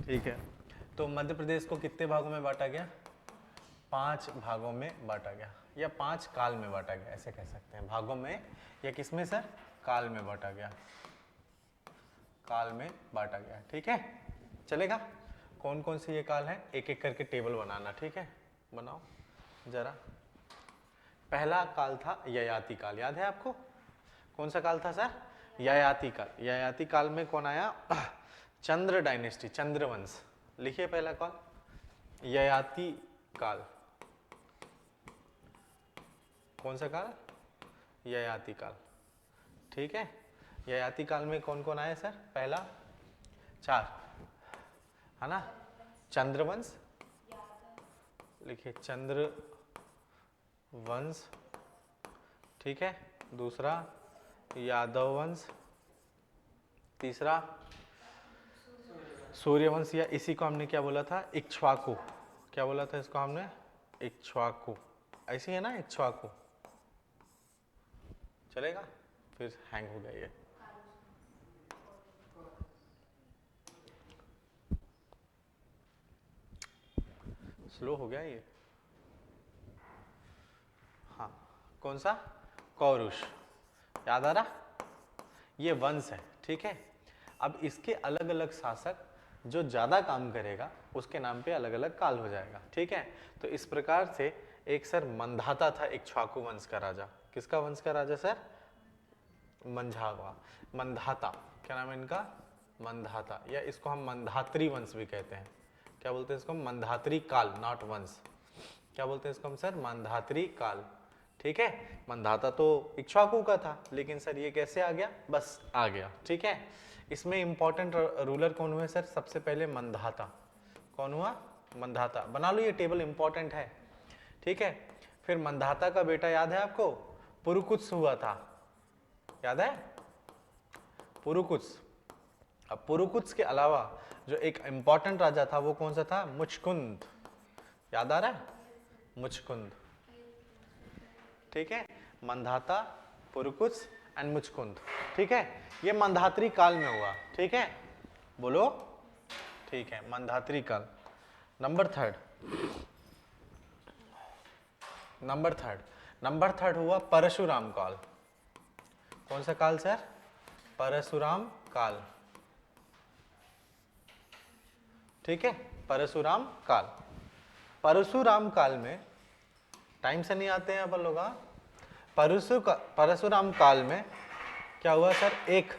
ठीक है, तो मध्य प्रदेश को कितने भागों में बांटा गया? 5 भागों में बांटा गया, या 5 काल में बांटा गया, ऐसे कह सकते हैं। भागों में या किसमें सर? काल में बांटा गया, काल में बांटा गया। ठीक है, चलेगा? कौन कौन से ये काल है, एक एक करके टेबल बनाना। ठीक है, बनाओ जरा। पहला काल था ययाति काल, याद है आपको? कौन सा काल था सर? ययाति काल। ययाति काल में कौन आया? चंद्र डायनेस्टी, चंद्रवंश। लिखिए पहला काल, ययाति काल। कौन सा काल? ययाति काल। ठीक है, ययाति काल में कौन कौन आए सर? पहला 4 है ना, चंद्रवंश। लिखिए चंद्रवंश। ठीक है, दूसरा यादव वंश, तीसरा सूर्यवंश, या इसी को हमने क्या बोला था? इक्ष्वाकु। क्या बोला था इसको हमने? इक्ष्वाकु। ऐसी है ना, इक्ष्वाकु। चलेगा? फिर हैंग हो गया ये। स्लो हो गया ये। हाँ, कौन सा? कौरुष। याद आ रहा? ये वंश है। ठीक है, अब इसके अलग अलग शासक जो ज्यादा काम करेगा उसके नाम पे अलग अलग काल हो जाएगा। ठीक है, तो इस प्रकार से एक सर मंधाता था, इक्ष्वाकु वंश का राजा। किसका वंश का राजा सर? मंझावा, मंधाता। क्या नाम है इनका? मंधाता, या इसको हम मंधात्री वंश भी कहते हैं। क्या बोलते हैं इसको? मंधात्री काल, नॉट वंश। क्या बोलते हैं इसको हम सर? मंधात्री काल। ठीक है, मंधाता तो इक्ष्वाकु का था, लेकिन सर ये कैसे आ गया? बस आ गया। ठीक है, इसमें इंपॉर्टेंट रूलर कौन हुए सर? सबसे पहले मंधाता। कौन हुआ? मंधाता। बना लो, ये टेबल इंपॉर्टेंट है। ठीक है, फिर मंधाता का बेटा याद है आपको? पुरुकुत्स हुआ था। याद है? पुरुकुत्स। अब पुरुकुत्स के अलावा जो एक इंपॉर्टेंट राजा था वो कौन सा था? मुचकुंद। याद आ रहा है? मुचकुंद। ठीक है, मंधाता, पुरुकुत्स एंड मुचकुंद। ठीक है, ये मंधात्री काल में हुआ। ठीक है, बोलो। ठीक है, मंधात्री काल। नंबर थर्ड, नंबर थर्ड हुआ परशुराम काल। कौन सा काल सर? परशुराम काल। ठीक है, परशुराम काल। परशुराम काल में टाइम से नहीं आते हैं अपन लोग। परशुराम काल में क्या हुआ सर? एक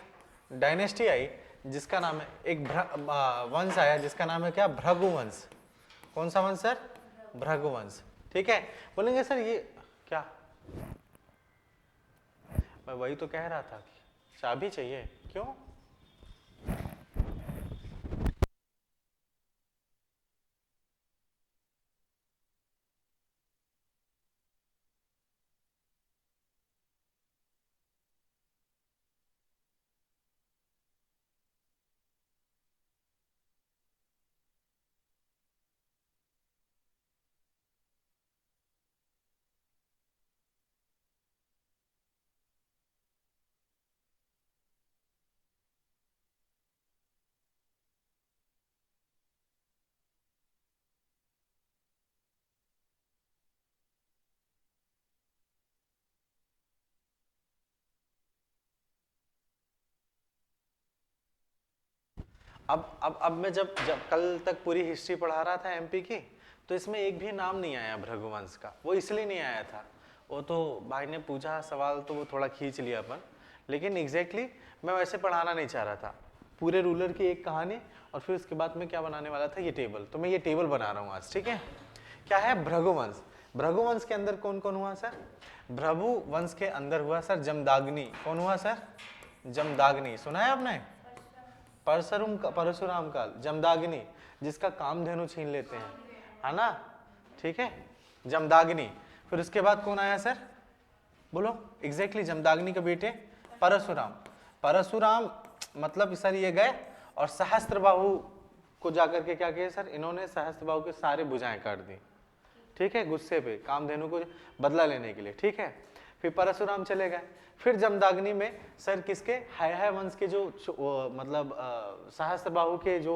डायनेस्टी आई जिसका नाम है, एक वंश आया जिसका नाम है क्या? भृगुवंश। कौन सा वंश सर? भृगुवंश। ठीक है, बोलेंगे सर ये क्या? मैं वही तो कह रहा था कि चाबी चाहिए। क्यों? अब मैं जब कल तक पूरी हिस्ट्री पढ़ा रहा था एमपी की, तो इसमें एक भी नाम नहीं आया भृगुवंश का। वो इसलिए नहीं आया था, वो तो भाई ने पूछा सवाल तो वो थोड़ा खींच लिया अपन, लेकिन एग्जैक्टली मैं वैसे पढ़ाना नहीं चाह रहा था। पूरे रूलर की एक कहानी, और फिर उसके बाद में क्या बनाने वाला था? ये टेबल। तो मैं ये टेबल बना रहा हूँ आज। ठीक है, क्या है? भृगुवंश। भृगुवंश के अंदर कौन कौन हुआ सर? भृगुवंश के अंदर हुआ सर जमदाग्नि। कौन हुआ सर? जमदाग्नि। सुना है आपने? परशुराम काल, जमदाग्नि, जिसका कामधेनु छीन लेते हैं, है ना? ठीक है, जमदाग्नि। फिर उसके बाद कौन आया सर? बोलो एग्जैक्टली। जमदाग्नि के बेटे परशुराम। परशुराम मतलब सर ये गए और सहस्त्रबाहु को जाकर के क्या किया सर? इन्होंने सहस्त्रबाहु के सारे भुजाएं काट दी। ठीक है, गुस्से पे, कामधेनु को बदला लेने के लिए। ठीक है, फिर परशुराम चले गए। फिर जमदाग्नि में सर किसके? है वंश के जो मतलब सहस्त्रबाहु के जो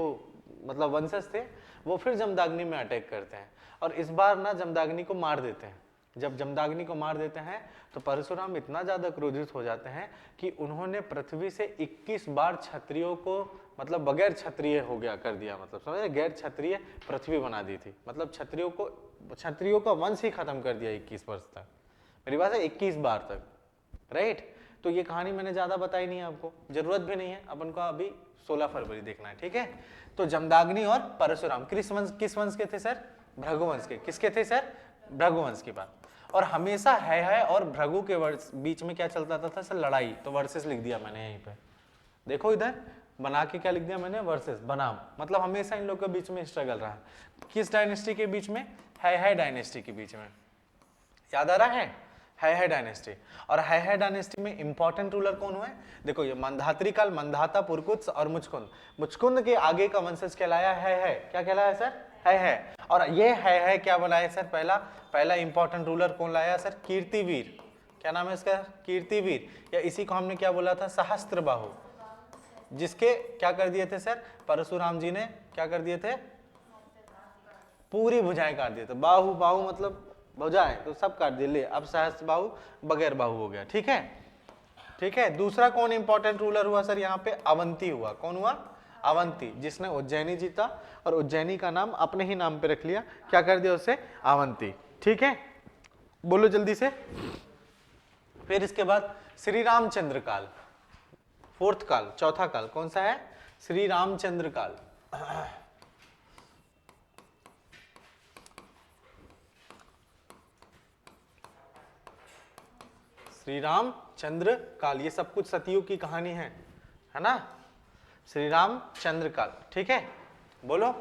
मतलब वंशज थे, वो फिर जमदाग्नि में अटैक करते हैं और इस बार ना जमदाग्नि को मार देते हैं। जब जमदाग्नि को मार देते हैं तो परशुराम इतना ज्यादा क्रोधित हो जाते हैं कि उन्होंने पृथ्वी से 21 बार क्षत्रियों को, मतलब बगैर क्षत्रिय हो गया कर दिया, मतलब समझ रहे, गैर क्षत्रिय पृथ्वी बना दी थी, मतलब क्षत्रियों का वंश ही खत्म कर दिया 21 वर्ष तक। मेरी बात है 21 बार तक, राइट। तो ये कहानी मैंने ज्यादा बताई नहीं है, आपको जरूरत भी नहीं है, अपन को अभी 16 फरवरी देखना है, ठीक है। तो जमदाग्नि और परशुराम किस वंश के थे सर? भृगुवंश के। किसके थे सर? भृगुवंश की बात। और हमेशा है और भृगु के बीच में क्या चलता था सर? लड़ाई। तो वर्सेस लिख दिया मैंने यहीं पे, देखो इधर बना के क्या लिख दिया मैंने? वर्सेस, बनाम, मतलब हमेशा इन लोग के बीच में स्ट्रगल रहा। किस डायनेस्टी के बीच में? है डायनेस्टी के बीच में। याद आ रहा है डायनेस्टी। और है डायनेस्टी में इंपॉर्टेंट रूलर कौन हुए? देखो ये मंधात्री काल, मंधाता, पुरकुत्स और मुचकुंद। मुचकुंद के आगे का वंशज कहलाया है। क्या कहलाया सर? है। और ये है क्या बनाया सर? पहला इंपॉर्टेंट रूलर कौन लाया सर? कीर्तिवीर। क्या नाम है इसका? कीर्तिवीर, या इसी को हमने क्या बोला था? सहस्त्रबाहु, जिसके क्या कर दिए थे सर? परशुराम जी ने क्या कर दिए थे? पूरी भुजाएं काट दिए थे। बाहु मतलब भुजाएं, तो सब काट दिए। ले अब सहस्त्र बाहु बगैर बाहु हो गया, ठीक है। दूसरा कौन इंपॉर्टेंट रूलर हुआ सर? यहाँ पे अवंती हुआ। कौन हुआ? अवंती, जिसने उज्जैनी जीता और उज्जैनी का नाम अपने ही नाम पे रख लिया। क्या कर दिया उसे? अवंती, ठीक है। बोलो जल्दी से। फिर इसके बाद श्री रामचंद्र काल, फोर्थ काल, चौथा काल कौन सा है? श्री रामचंद्र काल। श्री रामचंद्र काल, ये सब कुछ सतयुग की कहानी है ना? श्री रामचंद्र काल, ठीक है। बोलो।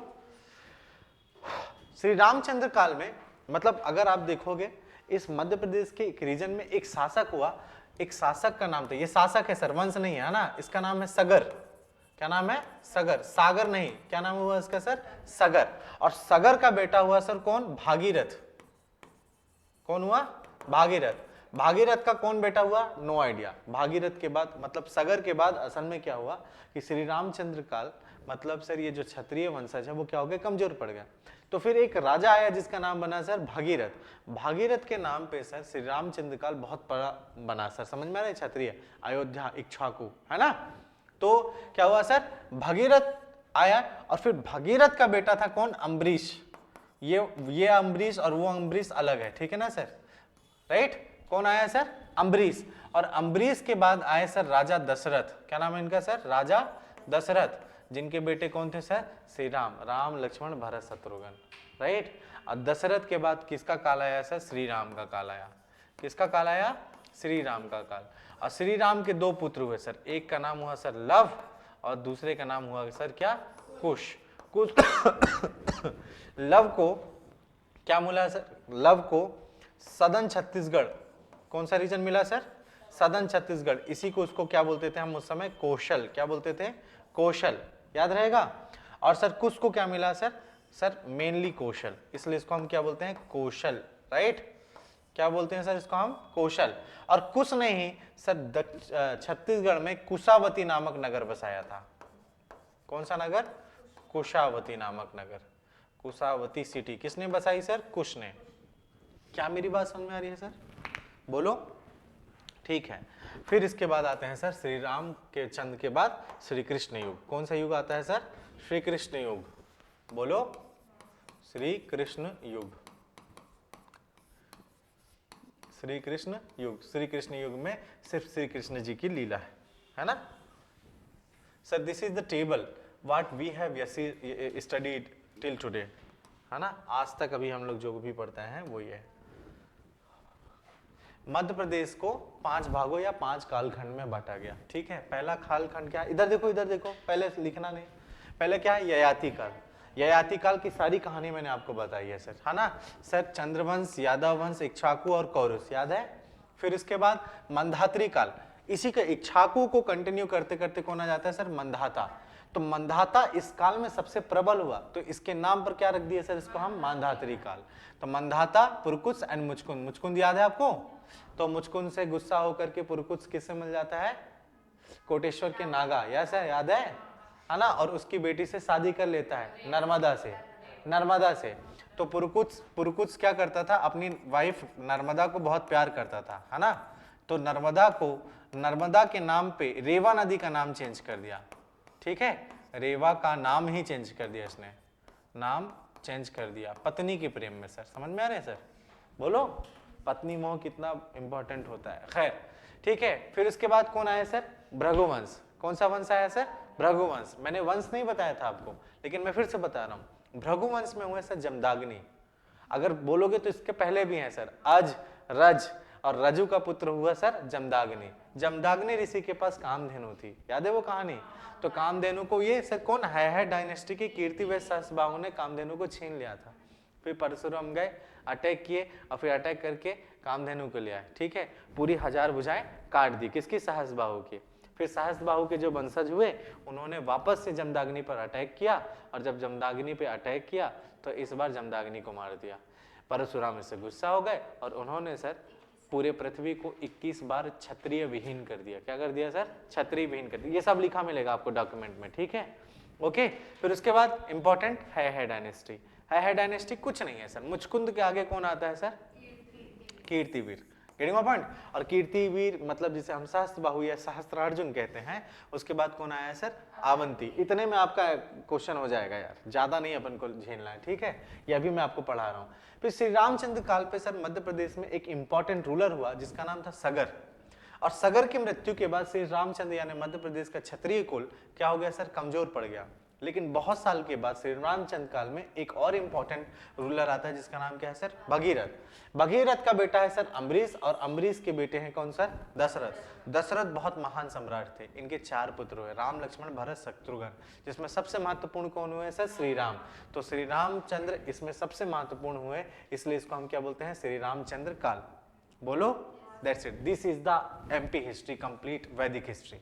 श्री रामचंद्र काल में मतलब अगर आप देखोगे इस मध्य प्रदेश के एक रीजन में एक शासक हुआ, एक शासक का नाम था, ये शासक है सर, वंश नहीं है ना, इसका नाम है सगर। क्या नाम है? सगर, सागर नहीं। क्या नाम हुआ इसका सर? सगर। और सगर का बेटा हुआ सर कौन? भागीरथ। कौन हुआ? भागीरथ। भागीरथ का कौन बेटा हुआ? No idea. भागीरथ के बाद मतलब सगर के बाद असल में क्या हुआ कि श्री रामचंद्र काल मतलब सर ये जो क्षत्रिय वंशज है वो क्या हो गया? कमजोर पड़ गया। तो फिर एक राजा आया जिसका नाम बना सर भागीरथ। भागीरथ के नाम पे सर श्री रामचंद्र काल बहुत बड़ा बना सर, समझ में आ रहा है? क्षत्रिय, अयोध्या, इक्ष्वाकु, है ना? तो क्या हुआ सर? भागीरथ आया और फिर भागीरथ का बेटा था कौन? अम्बरीश। ये अम्बरीश और वो अम्बरीश अलग है, ठीक है ना सर? राइट। कौन आया सर? अम्बरीश। और अम्बरीश के बाद आए सर राजा दशरथ। क्या नाम है इनका सर? राजा दशरथ, जिनके बेटे कौन थे सर? श्री राम, राम लक्ष्मण भरत शत्रुघ्न, राइट। और दशरथ के बाद किसका काल आया सर? श्री राम का काल आया। किसका काल आया? श्री राम का काल। और श्री राम के दो पुत्र हुए सर, एक का नाम हुआ सर लव और दूसरे का नाम हुआ सर क्या? कुश। लव को क्या मिला सर? लव को सदन छत्तीसगढ़, कौन सा रीजन मिला सर? सदन छत्तीसगढ़। इसी को उसको क्या बोलते थे हम उस समय? कौशल। क्या बोलते थे? कौशल, याद रहेगा। और सर कुश को क्या मिला सर? सर मेनली कौशल, इसलिए इसको हम क्या बोलते हैं? कौशल, राइट। क्या बोलते हैं सर इसको हम? कौशल। और कुश ने ही सर छत्तीसगढ़ में कुशावती नामक नगर बसाया था। कौन सा नगर? कुशावती नामक नगर। कुशावती सिटी किसने बसाई सर? कुश ने। क्या मेरी बात समझ में आ रही है सर? बोलो, ठीक है। फिर इसके बाद आते हैं सर श्री राम के चंद के बाद श्री कृष्ण युग। कौन सा युग आता है सर? श्री कृष्ण युग। बोलो, श्री कृष्ण युग। श्री कृष्ण युग। श्री कृष्ण युग में सिर्फ श्री कृष्ण जी की लीला है ना sir? This is the table what we have studied till today, है ना? आज तक अभी हम लोग जो भी पढ़ते हैं वो ये है। मध्य प्रदेश को 5 भागों या 5 कालखंड में बांटा गया, ठीक है। पहला कालखंड क्या है? इधर देखो, पहले लिखना नहीं। पहले क्या है? ययाति काल। ययाति काल की सारी कहानी मैंने आपको बताई है सर, है ना सर? चंद्रवंश, यादव वंश, इक्ष्वाकु और कौरस, याद है? फिर इसके बाद मंधात्री काल। इसी के इक्ष्वाकु को कंटिन्यू करते करते कौन आ जाता है सर? मंधाता। तो मंधाता इस काल में सबसे प्रबल हुआ, तो इसके नाम पर क्या रख दिया सर? इसको हम मंधात्री काल। तो मंधाता, पुरकुत्स एंड मुचकुंद। मुचकुंद याद है आपको? तो मुचकुंद से गुस्सा होकर के पुरकुत्स किससे मिल जाता है? कोटेश्वर के नागा, यस है, याद है? है ना, और उसकी बेटी से शादी कर लेता है नर्मदा से, नर्मदा से। तो पुरकुत्स क्या करता था, अपनी वाइफ नर्मदा को बहुत प्यार करता था, है ना, तो नर्मदा को, नर्मदा के नाम पे रेवा नदी का नाम चेंज कर दिया, ठीक है, रेवा का नाम ही चेंज कर दिया इसने, नाम चेंज कर दिया पत्नी के प्रेम में। सर समझ में आ रहे हैं सर, बोलो पत्नी मोह कितना इंपॉर्टेंट होता है। खैर ठीक है, फिर उसके बाद कौन आया सर, भृगुवंश। कौन सा वंश आया सर, भृगुवंश। मैंने वंश नहीं बताया था आपको, लेकिन मैं फिर से बता रहा हूं, भृगुवंश में हुए सर जमदाग्नि। अगर बोलोगे तो इसके पहले भी हैं सर, अज, रज और रजु का पुत्र हुआ सर जमदाग्नि। जमदाग्नि ऋषि के पास कामधेनु थी, याद है वो कहानी। तो कामधेनु को ये सर कौन है डायनेस्टी की कीर्तिवैश्य सहस्त्रबाहु ने कामधेनु को छीन लिया था। फिर परशुराम गए, अटैक किए और फिर अटैक करके कामधेनु को लिया, ठीक है, पूरी 1000 भुजाएं काट दी, किसकी, सहस्त्रबाहु की। फिर सहस्त्रबाहु के जो वंशज हुए उन्होंने वापस से जमदाग्नि पर अटैक किया, और जब जमदाग्नि पे अटैक किया तो इस बार जमदाग्नि को मार दिया। परशुराम इससे गुस्सा हो गए और उन्होंने सर पूरे पृथ्वी को 21 बार क्षत्रिय विहीन कर दिया। क्या कर दिया सर, क्षत्रिय विहीन कर दिया। ये सब लिखा मिलेगा आपको डॉक्यूमेंट में, ठीक है, ओके। फिर उसके बाद इंपॉर्टेंट है डायनेस्टी। है डायनेस्टी कुछ नहीं है सर, मुचकुंद के आगे कौन आता है सर, कीर्तिवीर। Getting point. और कीर्तिवीर मतलब जिसे हम सहस्त्रबाहु या सहस्त्रार्जुन कहते हैं, उसके बाद कौन आया है सर, अवंती। इतने में आपका क्वेश्चन हो जाएगा यार, ज्यादा नहीं अपन को झेलना है, ठीक है, ये अभी मैं आपको पढ़ा रहा हूँ। फिर श्री रामचंद्र काल पे सर मध्य प्रदेश में एक इंपॉर्टेंट रूलर हुआ जिसका नाम था सगर। और सगर की मृत्यु के बाद श्री रामचंद्र यानी मध्य प्रदेश का क्षत्रिय कुल क्या हो गया सर, कमजोर पड़ गया। लेकिन बहुत साल के बाद श्री रामचंद्र काल में एक और इंपॉर्टेंट रूलर आता है जिसका नाम क्या है सर, भगीरथ। भगीरथ का बेटा है सर अम्बरीश, और अम्बरीश के बेटे हैं कौन सर, दशरथ। दशरथ बहुत महान सम्राट थे, इनके 4 पुत्र हुए, राम, लक्ष्मण, भरत, शत्रुघ्न, जिसमें सबसे महत्वपूर्ण कौन हुए सर, श्री राम। तो श्री रामचंद्र इसमें सबसे महत्वपूर्ण हुए, इसलिए इसको हम क्या बोलते हैं, श्री रामचंद्र काल। बोलो, that's it, this is the MP history, complete वैदिक हिस्ट्री।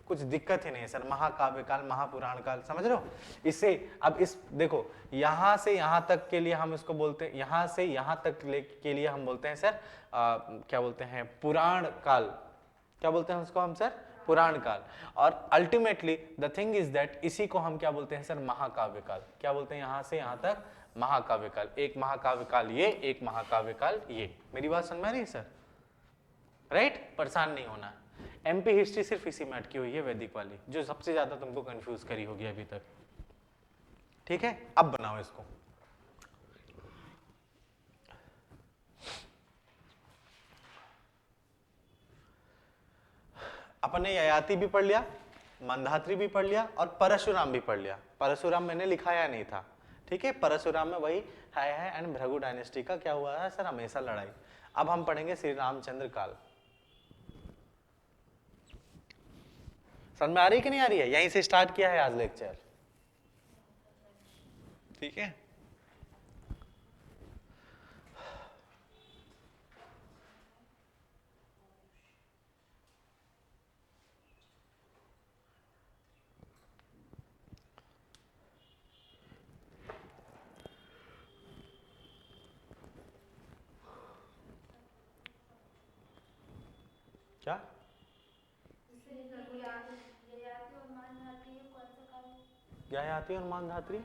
कुछ दिक्कत ही नहीं है सर, महाकाव्य काल, महापुराण काल, समझ रहे हो। इससे अब इस देखो, यहां से यहां तक के लिए हम इसको बोलते हैं, यहां से यहां तक के लिए हम बोलते हैं सर क्या बोलते हैं, पुराण काल। क्या बोलते हैं उसको हम सर, पुराण काल। और ultimately the thing is that इसी को हम क्या बोलते हैं सर, महाकाव्य काल। क्या बोलते हैं, यहां से यहां तक महाकाव्य काल। एक महाकाव्य काल ये, एक महाकाव्य काल ये। मेरी बात समझ में आ रही है सर, राइट, परेशान नहीं होना। एमपी हिस्ट्री सिर्फ इसी में अटकी हुई है, वैदिक वाली, जो सबसे ज्यादा तुमको कंफ्यूज करी होगी अभी तक, ठीक है। अब बनाओ इसको। अपन ने ययाति भी पढ़ लिया, मंधात्री भी पढ़ लिया और परशुराम भी पढ़ लिया। परशुराम मैंने लिखाया नहीं था, ठीक है, परशुराम में वही है एंड भृगु डायनेस्टी का क्या हुआ है सर, हमेशा लड़ाई। अब हम पढ़ेंगे श्री रामचंद्र काल। समझ में आ रही है कि नहीं आ रही है, यहीं से स्टार्ट किया है आज लेक्चर, ठीक है। क्या ययाति और मानधात्री,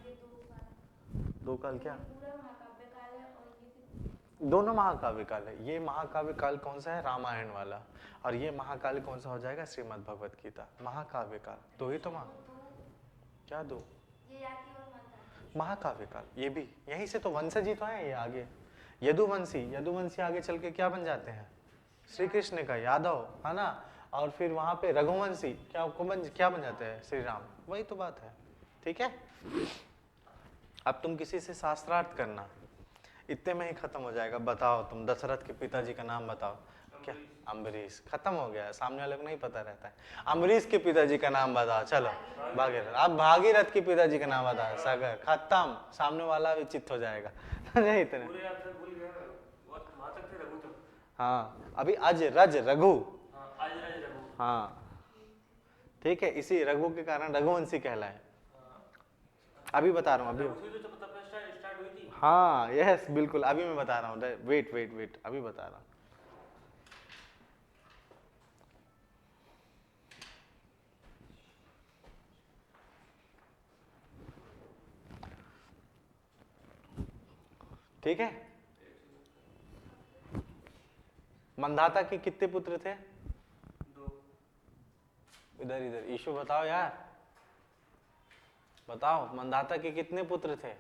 दो काल क्या, दोनों महाकाव्य काल है। ये महाकाव्य काल कौन सा है, रामायण वाला, और ये महाकाल कौन सा हो जाएगा, श्रीमद् भगवत गीता। महाकाव्य काल दो ही तो क्या दो, महाकाव्य काल ये भी, यहीं से तो वंशज ही तो है ये आगे। यदुवंशी, यदुवंशी आगे चल के क्या बन जाते हैं, श्री कृष्ण का यादव, है ना। और फिर वहां पे रघुवंशी क्या बन जाते हैं, श्री राम। वही तो बात है, ठीक है। अब तुम किसी से शास्त्रार्थ करना, इतने में ही खत्म हो जाएगा। बताओ तुम दशरथ के पिताजी का नाम बताओ, क्या, अम्बरीश। खत्म हो गया, सामने वाले को नहीं पता रहता है। अम्बरीश के पिताजी का नाम बताओ, चलो भागीरथ। अब भागीरथ के पिताजी का नाम बताओ, सागर। खत्म, सामने वाला भी चित्त हो जाएगा। नहीं इतने, हाँ अभी अज, रज, रघु, हाँ ठीक है, इसी रघु के कारण रघुवंशी कहलाए। अभी बता रहा हूँ, अभी हाँ यस बिल्कुल, अभी मैं बता रहा हूँ, वेट वेट वेट, अभी बता रहा हूँ। ठीक है। मंधाता के कितने पुत्र थे? 2। इधर इधर ईशु बताओ यार, बताओ मंधाता के कितने पुत्र थे?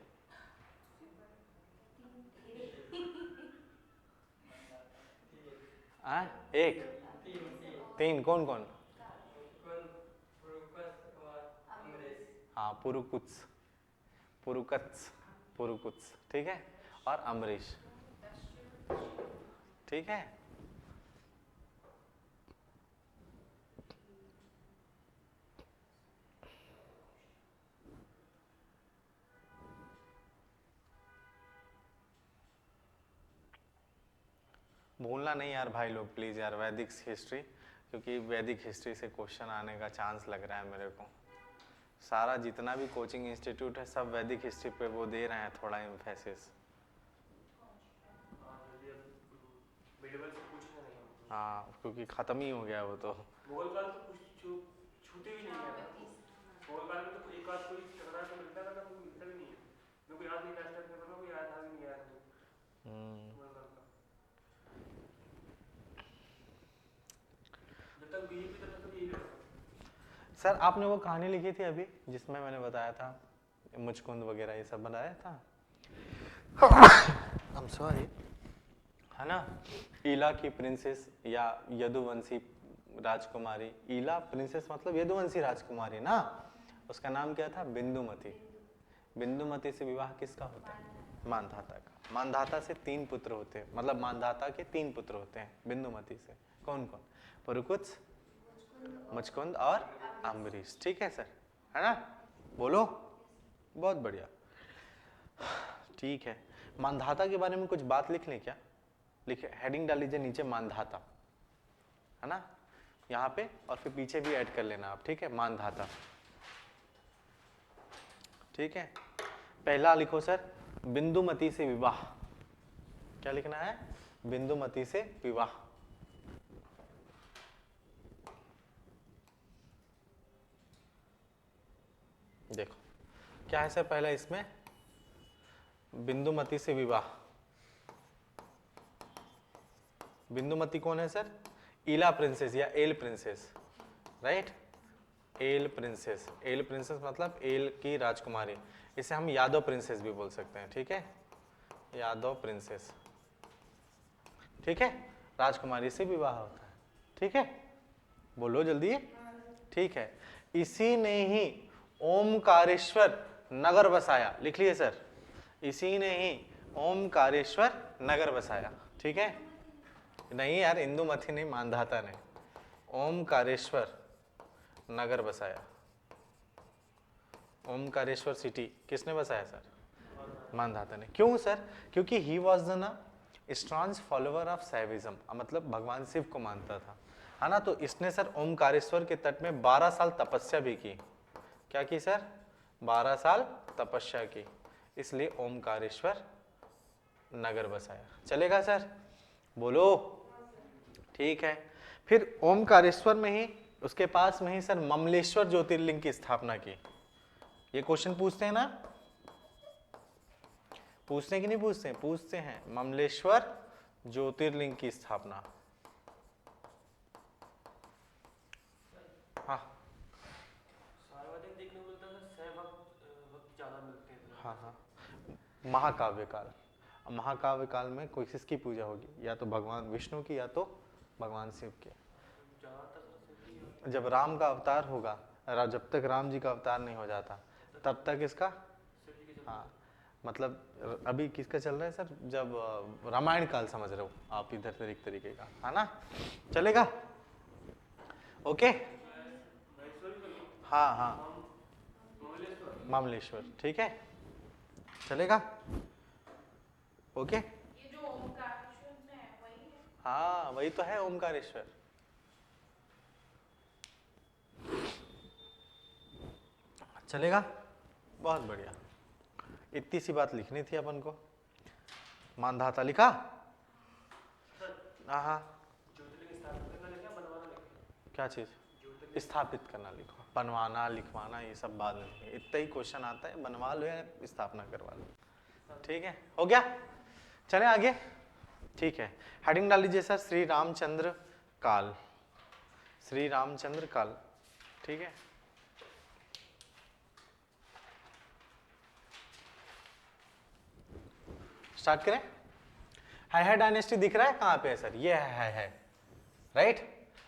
एक, 3। कौन कौन? हाँ, पुरुकुत्स, पुरुकत्स, पुरुकुत्स, ठीक है, और अम्बरीश, ठीक है। भूलना नहीं यार भाई लोग प्लीज यार वैदिक हिस्ट्री, क्योंकि वैदिक हिस्ट्री से क्वेश्चन आने का चांस लग रहा है मेरे को। सारा जितना भी कोचिंग इंस्टीट्यूट है सब वैदिक हिस्ट्री पे वो दे रहे हैं थोड़ा एम्फेसिस। हाँ, क्योंकि खत्म ही हो गया वो तो। मुगल काल तो कुछ छूते भी नहीं है। मुगल काल में तो एक आध कोई टकरा तो मिलता है, कोई मिलता भी नहीं है। मेरे को याद नहीं लास्ट टाइम पेपर में कोई आया था भी नहीं आया था मुगल काल का। जब तक बीजेपी तब तक यही रहता। सर आपने वो कहानी लिखी थी अभी जिसमें मैंने बताया था मुचकुंद वगैरह ये सब बनाया था, I'm sorry, है ना, ईला की प्रिंसेस या यदुवंशी राजकुमारी। ईला प्रिंसेस मतलब यदुवंशी राजकुमारी ना, उसका नाम क्या था? बिंदुमती। बिंदुमती से विवाह किसका होता है? मानधाता का। मानधाता से 3 पुत्र होते हैं, मतलब मानधाता के 3 पुत्र होते हैं बिंदुमती से। कौन कौन? पुरुकुत्स, मुचकुंद और अम्बरीश, ठीक है सर, है ना? बोलो, बहुत बढ़िया, ठीक है। मानधाता के बारे में कुछ बात लिख लें क्या? लिखे, हेडिंग डाल लीजिए नीचे मानधाता, है ना, यहाँ पे, और फिर पीछे भी ऐड कर लेना आप, ठीक है, मानधाता, ठीक है। पहला लिखो सर, बिंदुमती से विवाह। क्या लिखना है? बिंदुमती से विवाह। देखो क्या है सर पहला इसमें, बिंदुमती से विवाह। बिंदुमती कौन है सर? ईला प्रिंसेस या L princess, right, L princess. L princess मतलब एल की राजकुमारी, इसे हम यादव प्रिंसेस भी बोल सकते हैं, ठीक है, यादव प्रिंसेस, ठीक है, राजकुमारी से विवाह होता है, ठीक है, बोलो जल्दी, ठीक है। इसी ने ही ओमकारेश्वर नगर बसाया, लिख लिए सर, इसी ने ही ओमकारेश्वर नगर बसाया, ठीक है, नहीं यार इंदुमती नहीं, मानधाता ने ओमकारेश्वर नगर बसाया। ओमकारेश्वर सिटी किसने बसाया सर? मानधाता ने। क्यों सर? क्योंकि ही वॉज द ना स्ट्रॉन्ग फॉलोअर ऑफ शैविज्म, मतलब भगवान शिव को मानता था, है ना, तो इसने सर ओमकारेश्वर के तट में 12 साल तपस्या भी की। क्या की सर? 12 साल तपस्या की, इसलिए ओमकारेश्वर नगर बसाया। चलेगा सर? बोलो, ठीक है। फिर ओमकारेश्वर में ही, उसके पास में ही सर ममलेश्वर ज्योतिर्लिंग की स्थापना की। ये क्वेश्चन पूछते हैं ना, पूछते हैं कि नहीं पूछते हैं? पूछते हैं। ममलेश्वर ज्योतिर्लिंग की स्थापना, हाँ देखने को मिलता है, वक्त ज्यादा मिलते हैं। हाँ हाँ, महाकाव्य काल। महाकाव्य काल में कोई किसकी पूजा होगी? या तो भगवान विष्णु की या तो भगवान शिव की। जब राम का अवतार होगा, जब तक राम जी का अवतार नहीं हो जाता तब तक इसका, हाँ, मतलब अभी किसका चल रहा है सर? जब रामायण काल समझ रहे हो आप इधर से एक तरीके का, है ना, चलेगा? ओके, हाँ हाँ, मामलेश्वर, ठीक है, चलेगा? ओके, ये जो ओमकारेश्वर में है वही है? हाँ वही तो है ओमकारेश्वर। चलेगा? बहुत बढ़िया, इतनी सी बात लिखनी थी अपन को। मानधाता लिखा? हाँ हाँ, क्या चीज? स्थापित करना लिखो, बनवाना लिखवाना ये सब बात नहीं है, इतना ही क्वेश्चन आता है, बनवा लो या स्थापना करवा लो, ठीक है, हो गया? चले आगे, ठीक है। हेडिंग डाल लीजिए सर, श्री रामचंद्र काल, श्री रामचंद्र काल, ठीक है। स्टार्ट करें। है डायनेस्टी दिख रहा है कहां पे है सर? ये है, राइट।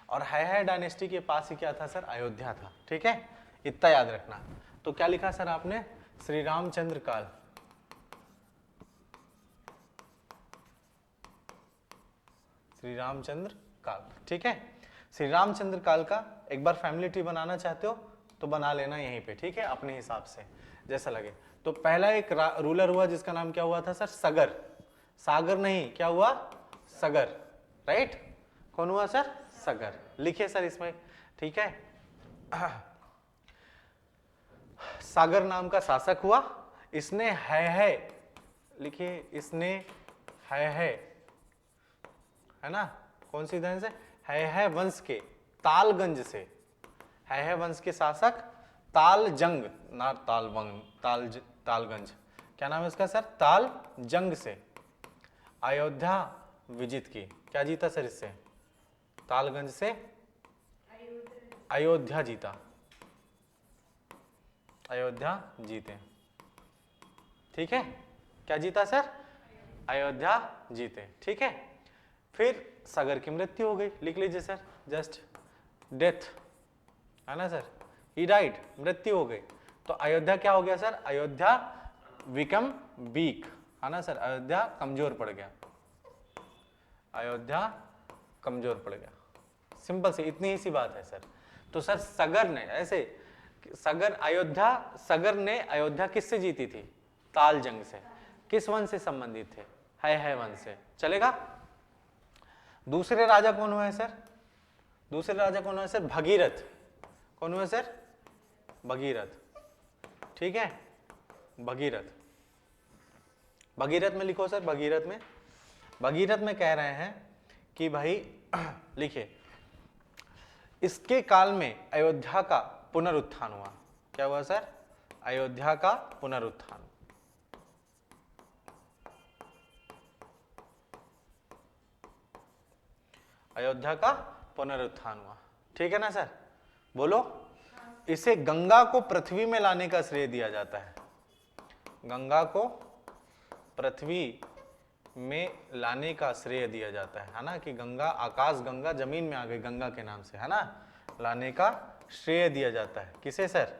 और है डायनेस्टी के पास ही क्या था सर? अयोध्या था, ठीक है, इतना याद रखना। तो क्या लिखा सर आपने? श्री रामचंद्र काल, श्री रामचंद्र काल, ठीक है। श्री रामचंद्र काल का एक बार फैमिली ट्री बनाना चाहते हो तो बना लेना यहीं पे, ठीक है, अपने हिसाब से जैसा लगे। तो पहला एक रूलर हुआ जिसका नाम क्या हुआ था सर? सगर। सागर नहीं, क्या हुआ? सगर, राइट। कौन हुआ सर? सगर। लिखिए सर इसमें, ठीक है। सागर नाम का शासक हुआ, इसने है लिखिए, इसने है ना, कौन सी धन से? है वंश के तालगंज से, है वंश के शासक तालजंग, ना तालवंग, तालगंज, क्या नाम है इसका सर? तालजंग से अयोध्या विजित की। क्या जीता सर इससे? तालगंज से अयोध्या जीता, अयोध्या जीते, ठीक है। क्या जीता सर? अयोध्या जीते, ठीक है। फिर सगर की मृत्यु हो गई, लिख लीजिए सर, जस्ट डेथ, है ना सर, ही डाइड, मृत्यु हो गई। तो अयोध्या क्या हो गया सर? अयोध्या बिकम वीक, है ना सर, अयोध्या कमजोर पड़ गया, अयोध्या कमजोर पड़ गया। सिंपल सी इतनी ही सी बात है सर। तो सर सगर ने ऐसे, सगर ने अयोध्या किससे जीती थी? तालजंग से। किस वंश से संबंधित थे? है वंश से, चलेगा। दूसरे राजा कौन हुए सर? दूसरे राजा कौन हुए सर? भगीरथ। कौन हुए सर? भगीरथ, ठीक है, भगीरथ। भगीरथ में लिखो सर, भगीरथ में कह रहे हैं कि भाई लिखिए, इसके काल में अयोध्या का पुनरुत्थान हुआ। क्या हुआ सर? अयोध्या का पुनरुत्थान। अयोध्या का पुनरुत्थान हुआ, ठीक है ना सर? बोलो। इसे गंगा को पृथ्वी में लाने का श्रेय दिया जाता है, गंगा को पृथ्वी में लाने का श्रेय दिया जाता है ना, कि गंगा, आकाश गंगा जमीन में आ गई गंगा के नाम से, है ना, लाने का श्रेय दिया जाता है। किसे सर?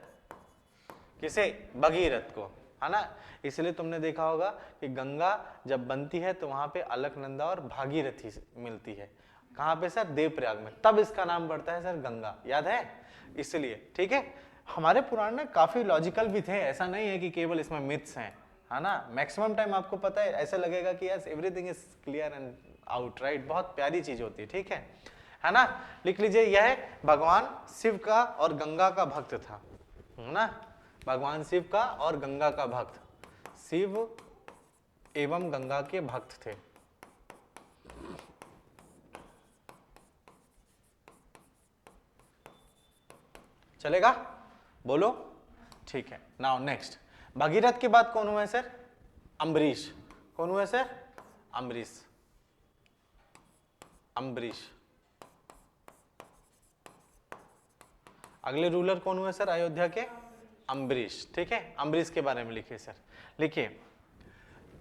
किसे? भगीरथ को, है ना। इसलिए तुमने देखा होगा कि गंगा जब बनती है तो वहां पे अलकनंदा और भागीरथी मिलती है। कहां पे सर? देवप्रयाग में, तब इसका नाम पड़ता है सर गंगा, याद है? इसलिए, ठीक है। हमारे पुराण में काफी लॉजिकल भी थे, ऐसा नहीं है कि केवल इसमें मिथ्स हैं, है ना। मैक्सिमम टाइम आपको पता है, ऐसा लगेगा कि yes everything is clear and out, right. बहुत प्यारी चीज होती है, ठीक है ना। लिख लीजिए, यह भगवान शिव का और गंगा का भक्त था, है ना, भगवान शिव का और गंगा का भक्त, शिव एवं गंगा के भक्त थे। चलेगा? बोलो, ठीक है। नाउ नेक्स्ट, भगीरथ के बाद कौन हुआ है सर? अम्बरीश। कौन हुआ है सर? अम्बरीश, अम्बरीश। अगले रूलर कौन हुए सर अयोध्या के? अम्बरीश, ठीक है। अम्बरीश के बारे में लिखिए सर, लिखिए,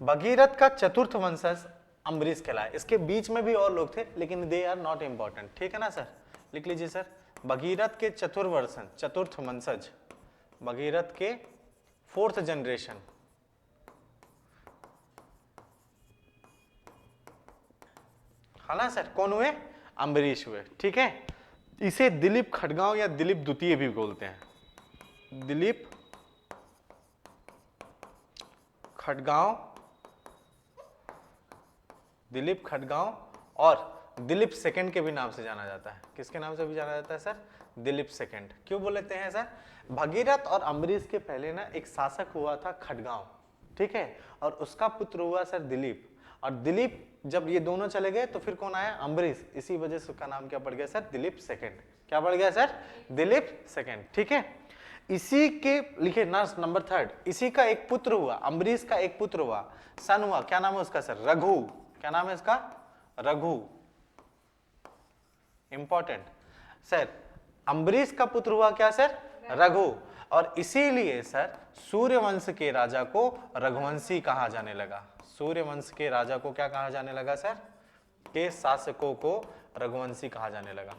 भगीरथ का चतुर्थ वंशज अम्बरीश कहलाए। इसके बीच में भी और लोग थे लेकिन दे आर नॉट इंपॉर्टेंट, ठीक है ना सर। लिख लीजिए सर, भगीरथ के चतुर्थ वंशज, भगीरथ के 4th जनरेशन, है ना सर, कौन हुए? अम्बरीश हुए, ठीक है। इसे दिलीप खडगांव या दिलीप द्वितीय भी बोलते हैं, दिलीप खडगांव, दिलीप खडगांव, और दिलीप सेकंड के भी नाम से जाना जाता है। किसके नाम से भी जाना जाता है सर? दिलीप सेकंड। क्यों बोलते हैं सर? भगीरथ और अम्बरीश के पहले ना एक शासक हुआ था खडगांव, ठीक है, और उसका पुत्र हुआ सर दिलीप, और दिलीप जब ये दोनों चले गए तो फिर कौन आया? अम्बरीश। इसी वजह से उसका नाम क्या पड़ गया सर? दिलीप सेकंड। क्या पड़ गया सर? दिलीप सेकंड, ठीक है। इसी के लिखे ना नंबर 3, इसी का एक पुत्र हुआ, अम्बरीश का एक पुत्र हुआ, सन हुआ, क्या नाम है उसका सर? रघु। क्या नाम है इसका? रघु। इंपॉर्टेंट सर, अम्बरीश का पुत्र हुआ क्या सर? रघु। और इसीलिए सर सूर्यवंश के राजा को रघुवंशी कहा जाने लगा। सूर्यवंश के राजा को क्या कहा जाने लगा सर? के शासकों को रघुवंशी कहा जाने लगा।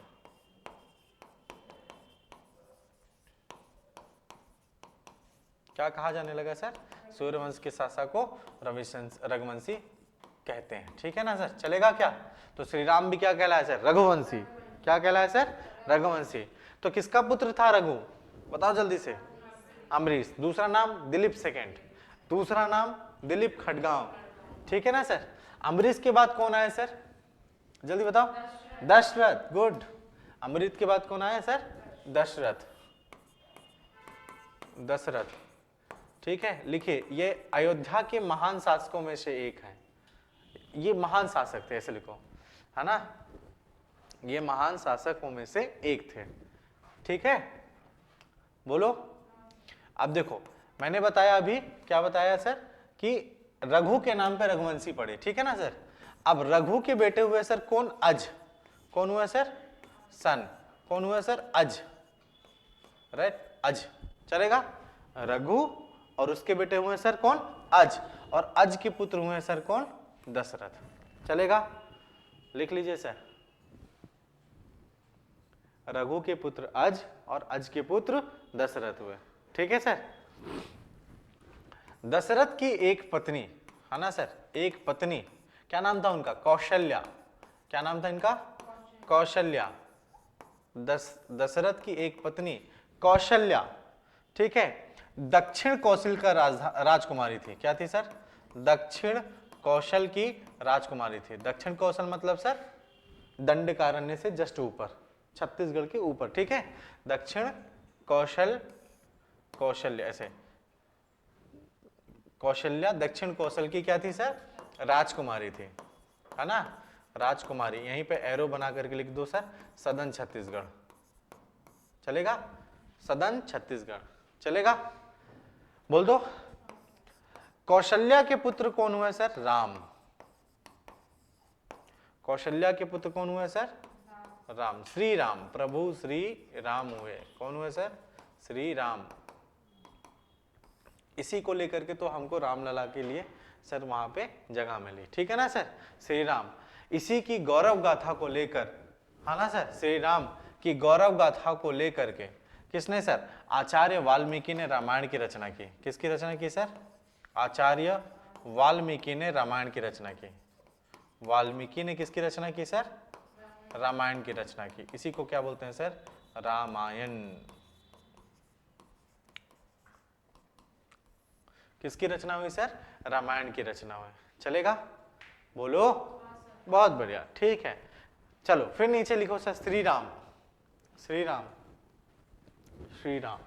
क्या कहा जाने लगा सर? सूर्यवंश के शासक को रघुवंशी कहते हैं। ठीक है ना सर, चलेगा क्या? तो श्री राम भी क्या कहलाया सर? रघुवंशी। क्या कहलाया सर? रघुवंशी। तो किसका पुत्र था रघु? बताओ जल्दी से। अम्बरीश। दूसरा नाम दिलीप सेकंड, दूसरा नाम दिलीप खडगांव। ठीक है ना सर। अम्बरीश के बाद कौन आया सर? जल्दी बताओ। दशरथ। गुड। अम्बरीश के बाद कौन आया सर? दशरथ। दशरथ। ठीक है, लिखिए ये अयोध्या के महान शासकों में से एक है। ये महान शासक थे, ऐसे लिखो, है ना, ये महान शासकों में से एक थे। ठीक है, बोलो। अब देखो मैंने बताया अभी, क्या बताया सर? कि रघु के नाम पे रघुवंशी पड़े। ठीक है ना सर। अब रघु के बेटे हुए सर कौन? अज। कौन हुआ सर? सन। कौन हुआ सर? अज। राइट, अज। चलेगा। रघु और उसके बेटे हुए सर कौन? अज। और अज के पुत्र हुए सर कौन? दशरथ। चलेगा, लिख लीजिए सर। रघु के पुत्र अज और अज के पुत्र दशरथ हुए। ठीक है सर। दशरथ की एक पत्नी, है ना सर, एक पत्नी, क्या नाम था उनका? कौशल्या। क्या नाम था इनका? कौशल्या। दशरथ की एक पत्नी कौशल्या, ठीक है, दक्षिण कौशल का राजकुमारी थी। क्या थी सर? दक्षिण कौशल की राजकुमारी थी। दक्षिण कौशल मतलब सर दंडकारण्य से जस्ट ऊपर, छत्तीसगढ़ के ऊपर। ठीक है, दक्षिण कौशल, कौशल्य, ऐसे कौशल्या दक्षिण कौशल की क्या थी सर? राजकुमारी थी, है ना, राजकुमारी। यहीं पे एरो बना करके लिख दो सर, सदन छत्तीसगढ़। चलेगा, सदन छत्तीसगढ़। चलेगा, बोल दो। कौशल्या के पुत्र कौन हुए सर? राम। कौशल्या के पुत्र कौन हुए सर? राम। श्री राम, प्रभु श्री राम हुए। कौन हुए सर? श्री राम। इसी को लेकर के तो हमको रामलला के लिए सर वहां पे जगह मिली। ठीक है ना सर। श्री राम, इसी की गौरव गाथा को लेकर, है ना सर, श्री राम की गौरव गाथा को लेकर के किसने सर? आचार्य वाल्मीकि ने रामायण की रचना की। किसकी रचना की सर? आचार्य वाल्मीकि ने रामायण की रचना की। वाल्मीकि ने किसकी रचना की सर? रामायण की रचना की। इसी को क्या बोलते हैं सर? रामायण। किसकी रचना हुई सर? रामायण की रचना हुई। चलेगा, बोलो। बहुत बढ़िया, ठीक है। चलो फिर नीचे लिखो सर श्री राम। श्री राम, श्री राम।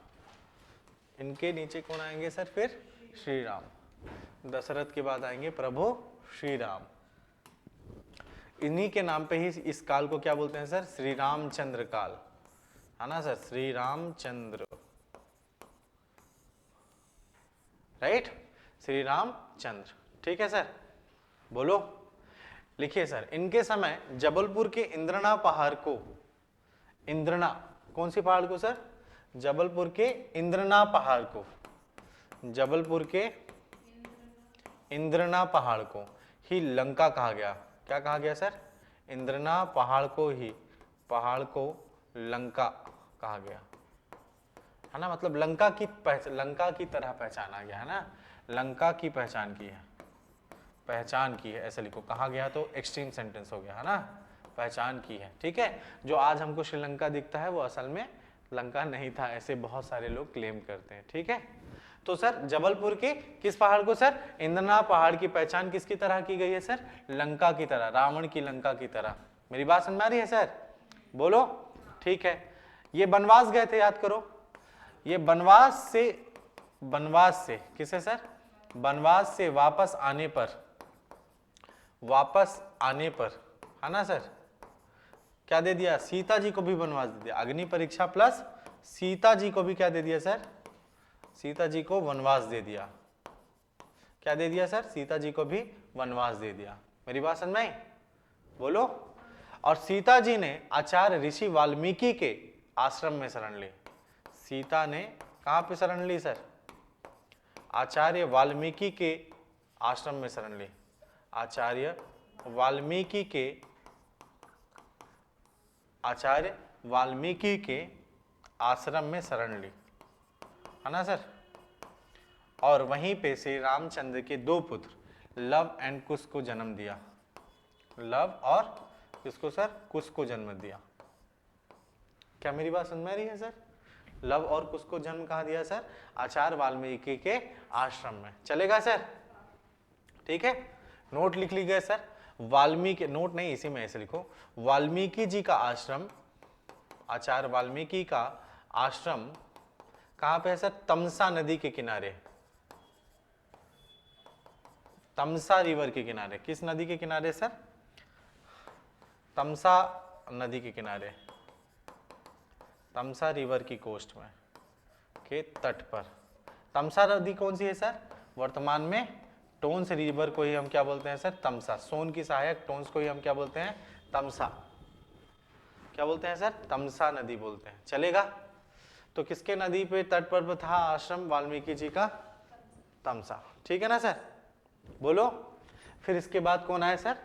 इनके नीचे कौन आएंगे सर? फिर श्री राम। दशरथ के बाद आएंगे प्रभु श्री राम। इन्हीं के नाम पे ही इस काल को क्या बोलते हैं सर? श्री रामचंद्र काल, है ना सर, श्री रामचंद्र। राइट, श्री रामचंद्र। ठीक है सर, बोलो। लिखिए सर, इनके समय जबलपुर के इंद्रना पहाड़ को, इंद्रना, कौन सी पहाड़ को सर? जबलपुर के इंद्रना पहाड़ को, जबलपुर के इंद्रना पहाड़ को ही लंका कहा गया। क्या कहा गया सर? इंद्रना पहाड़ को ही, पहाड़ को लंका कहा गया, है ना, मतलब लंका की तरह पहचाना गया, है ना, लंका की पहचान की है, पहचान की है, ऐसे लिखो। कहा गया तो एक्सट्रीम सेंटेंस हो गया, है ना, पहचान की है। ठीक है, जो आज हमको श्रीलंका दिखता है वो असल में लंका नहीं था, ऐसे बहुत सारे लोग क्लेम करते हैं। ठीक है, तो सर जबलपुर के किस पहाड़ को सर? इंद्रना पहाड़ की पहचान किसकी तरह की गई है सर? लंका की तरह, रावण की लंका की तरह। मेरी बात समझ में आ रही है सर? बोलो। ठीक है, ये बनवास गए थे, याद करो। ये बनवास से किसे सर? बनवास से वापस आने पर, है ना सर, क्या दे दिया? सीता जी को भी बनवास दे दिया। अग्नि परीक्षा प्लस सीता जी को भी क्या दे दिया सर? सीता जी को वनवास दे दिया। क्या दे दिया सर? सीता जी को भी वनवास दे दिया। मेरी बात समझ में आई? बोलो। और सीता जी ने आचार्य ऋषि वाल्मीकि के आश्रम में शरण ली। सीता ने कहां पे शरण ली सर? आचार्य वाल्मीकि के आश्रम में शरण ली। आचार्य वाल्मीकि के आश्रम में शरण ली, है ना सर? और वहीं पे श्री रामचंद्र के दो पुत्र लव एंड कुश को जन्म दिया। लव और किसको सर? कुश को जन्म दिया। क्या मेरी बात समझ में आ रही है सर? लव और कुश को जन्म कहाँ दिया सर? आचार्य वाल्मीकि के आश्रम में। चलेगा सर? ठीक है, नोट लिख लीजिए सर। वाल्मीकि, नोट नहीं इसी में ऐसे लिखो, वाल्मीकि जी का आश्रम, आचार्य वाल्मीकि का आश्रम कहां पे है सर? तमसा नदी के किनारे, तमसा रिवर के किनारे। किस नदी के किनारे सर? तमसा नदी के किनारे, तमसा रिवर की कोस्ट में के तट पर। तमसा नदी कौन सी है सर? वर्तमान में टोन्स रिवर को ही हम क्या बोलते हैं सर? तमसा। सोन की सहायक टोन्स को ही हम क्या बोलते हैं? तमसा। क्या बोलते हैं सर? तमसा नदी बोलते हैं। चलेगा? तो किसके नदी पे तट पर था आश्रम वाल्मीकि जी का? तमसा। ठीक है ना सर? बोलो। फिर इसके बाद कौन आए sir?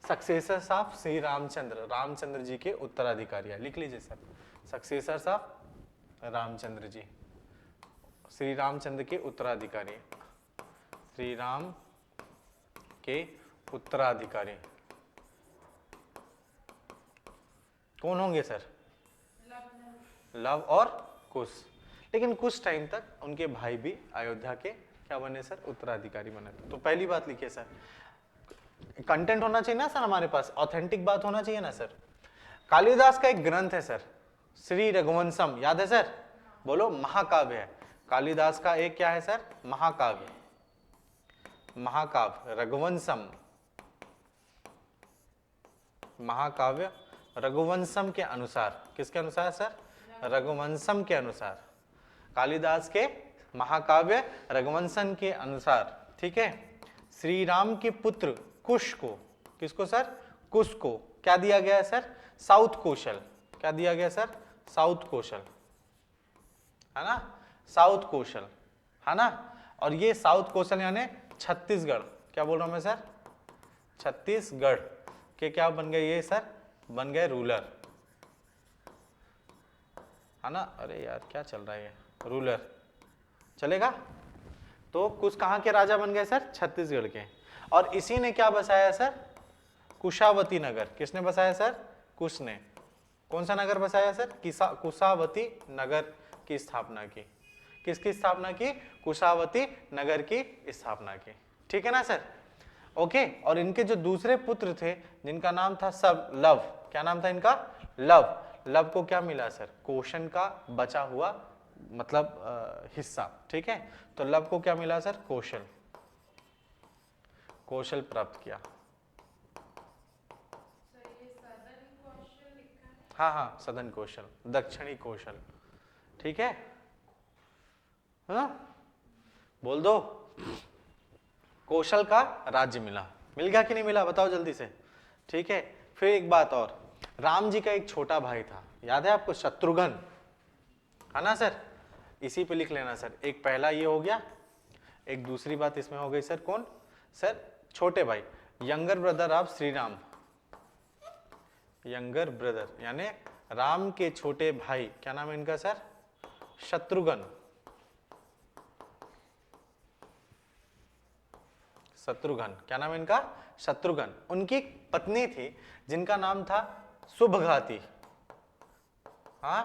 Successors of Shri Ramchandra, Ramchandra ji के उत्तराधिकारी। लिख लीजिए sir, successors of Ramchandra ji, Shri Ramchandra के उत्तराधिकारी, श्री राम के उत्तराधिकारी कौन होंगे सर? लव और कुश। लेकिन कुछ टाइम तक उनके भाई भी अयोध्या के क्या बने सर? उत्तराधिकारी बने। तो पहली बात लिखिए सर, कंटेंट होना चाहिए ना सर हमारे पास, ऑथेंटिक बात होना चाहिए ना सर। कालिदास का एक ग्रंथ है सर, श्री रघुवंशम, याद है सर? बोलो। महाकाव्य है कालिदास का एक, क्या है सर? महाकाव्य, महाकाव्य रघुवंशम, महाकाव्य रघुवंशम के अनुसार। किसके अनुसार सर? रघुवंशम के अनुसार, कालिदास के महाकाव्य रघुवंशम के अनुसार। ठीक है। श्री राम के पुत्र कुश को, किसको सर? कुश को क्या दिया गया है सर? साउथ कौशल। क्या दिया गया सर? साउथ कौशल, है ना? साउथ कौशल, है ना? और ये साउथ कौशल यानी छत्तीसगढ़, क्या बोल रहा हूं मैं सर? छत्तीसगढ़ के क्या बन गए ये सर? बन गए रूलर, है ना? अरे यार क्या चल रहा है ये? रूलर। चलेगा? तो कुछ कहां के राजा बन गए सर? छत्तीसगढ़ के। और इसी ने क्या बसाया सर? कुशावती नगर। किसने बसाया सर? कुश ने। कौन सा नगर बसाया सर? कुशावती नगर की स्थापना की। किसकी स्थापना की? कुशावती नगर की स्थापना की। ठीक है ना सर? ओके। और इनके जो दूसरे पुत्र थे जिनका नाम था सब लव, क्या नाम था इनका? लव। लव को क्या मिला सर? कौशन का बचा हुआ मतलब हिस्सा। ठीक है। तो लव को क्या मिला सर? कौशल, कौशल प्राप्त किया। हाँ हाँ, सदन कौशल, दक्षिणी कौशल। ठीक है। हाँ बोल दो। कौशल का राज्य मिला। मिल गया कि नहीं मिला? बताओ जल्दी से। ठीक है। फिर एक बात और, राम जी का एक छोटा भाई था, याद है आपको? शत्रुघ्न, है ना सर? इसी पे लिख लेना सर। एक पहला ये हो गया, एक दूसरी बात इसमें हो गई सर। कौन सर? छोटे भाई, younger brother of Shri Ram, younger brother यानी राम के छोटे भाई। क्या नाम है इनका सर? शत्रुघ्न, शत्रुघ्न। क्या नाम है इनका? शत्रुघ्न। उनकी पत्नी थी जिनका नाम था शुभघाती। हाँ,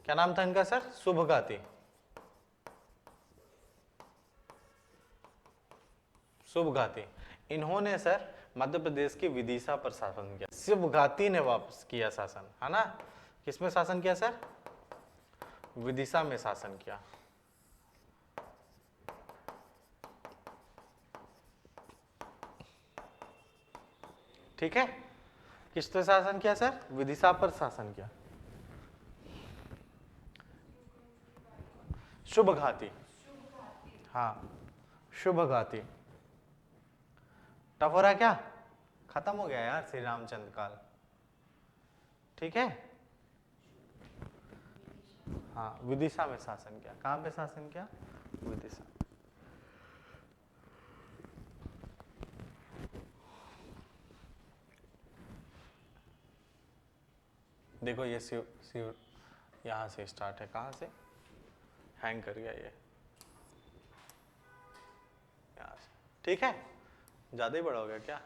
क्या नाम था इनका सर? शुभघाती, शुभघाती। इन्होंने सर मध्य प्रदेश के विदिशा पर शासन किया। शुभघाती ने वापस किया शासन, है ना? किसमें शासन किया सर? विदिशा में शासन किया। ठीक है। किस पर शासन किया सर? विदिशा पर शासन किया। शुभघाती। हाँ, शुभघाती। टफ हो रहा है क्या? खत्म हो गया यार श्री रामचंद्र काल, ठीक है। हाँ, विदिशा में शासन किया। कहां पे शासन किया? विदिशा। देखो ये शिव शिव यहां से स्टार्ट है, कहां से हैंग कर गया ये, यहां से, ठीक है। ज्यादा ही बड़ा हो गया क्या?